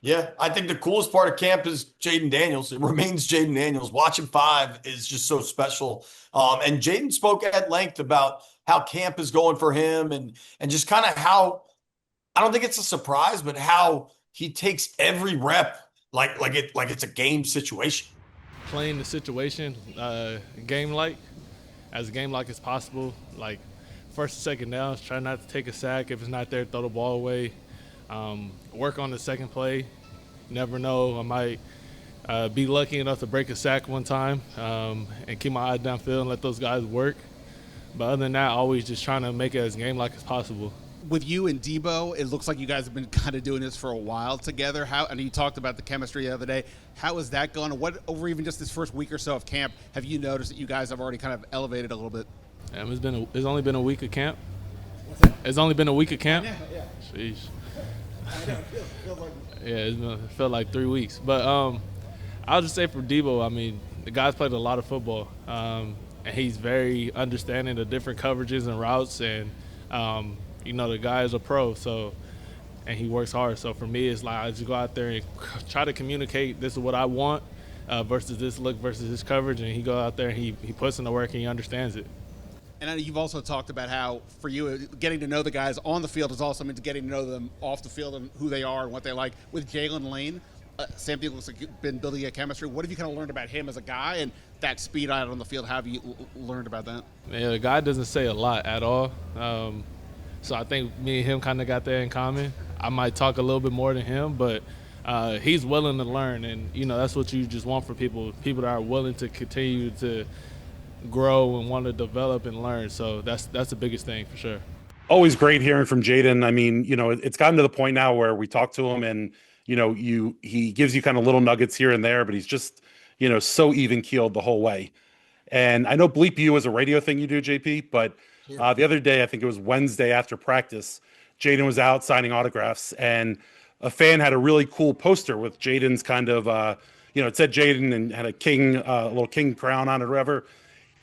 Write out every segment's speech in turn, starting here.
Yeah, I think the coolest part of camp is Jayden Daniels. It remains Jayden Daniels. Watching five is just so special. And Jayden spoke at length about how camp is going for him and just kind of how I don't think it's a surprise, but how he takes every rep like it's a game situation. Playing the situation game like as game like as possible. Like first and second downs, try not to take a sack. If it's not there, throw the ball away. Work on the second play. You never know. I might be lucky enough to break a sack one time and keep my eyes downfield and let those guys work. But other than that, always just trying to make it as game like as possible. With you and Debo, it looks like you guys have been kind of doing this for a while together. How, and you talked about the chemistry the other day. How is that going? What, over even just this first week or so of camp, have you noticed that you guys have already kind of elevated a little bit? It's only been a week of camp. It's only been a week of camp. Yeah. Sheesh. I know. Feels like Yeah, it felt like 3 weeks. But I'll just say for Debo, I mean, the guy's played a lot of football, and he's very understanding of different coverages and routes. And the guy is a pro, so and he works hard. So for me, it's like I just go out there and try to communicate this is what I want versus this look versus this coverage, and he go out there and he puts in the work and he understands it. And I know you've also talked about how, for you, getting to know the guys on the field is also meant getting to know them off the field and who they are and what they like. With Jalen Lane, Sam Thielen looks like you've been building a chemistry. What have you kind of learned about him as a guy and that speed out on the field? How have you learned about that? Yeah, the guy doesn't say a lot at all. So I think me and him kind of got that in common. I might talk a little bit more than him, but he's willing to learn. And, that's what you just want for people that are willing to continue to grow and want to develop and learn. So that's the biggest thing for sure. Always great hearing from Jayden. I mean, it's gotten to the point now where we talk to him and, he gives you kind of little nuggets here and there, but he's just, so even keeled the whole way. And I know Bleep You is a radio thing you do, JP, but the other day, I think it was Wednesday after practice, Jayden was out signing autographs, and a fan had a really cool poster with Jayden's kind of, it said Jayden and had a little king crown on it or whatever.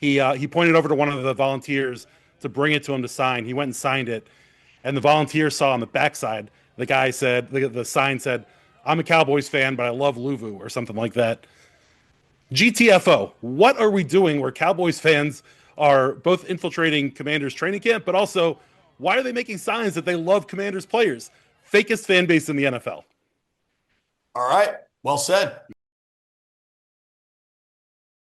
He pointed over to one of the volunteers to bring it to him to sign. He went and signed it, and the volunteer saw on the backside, the guy said, the sign said, "I'm a Cowboys fan, but I love Luvu," or something like that. GTFO, what are we doing where Cowboys fans are both infiltrating Commanders training camp, but also why are they making signs that they love Commanders players? Fakest fan base in the NFL. All right. Well said.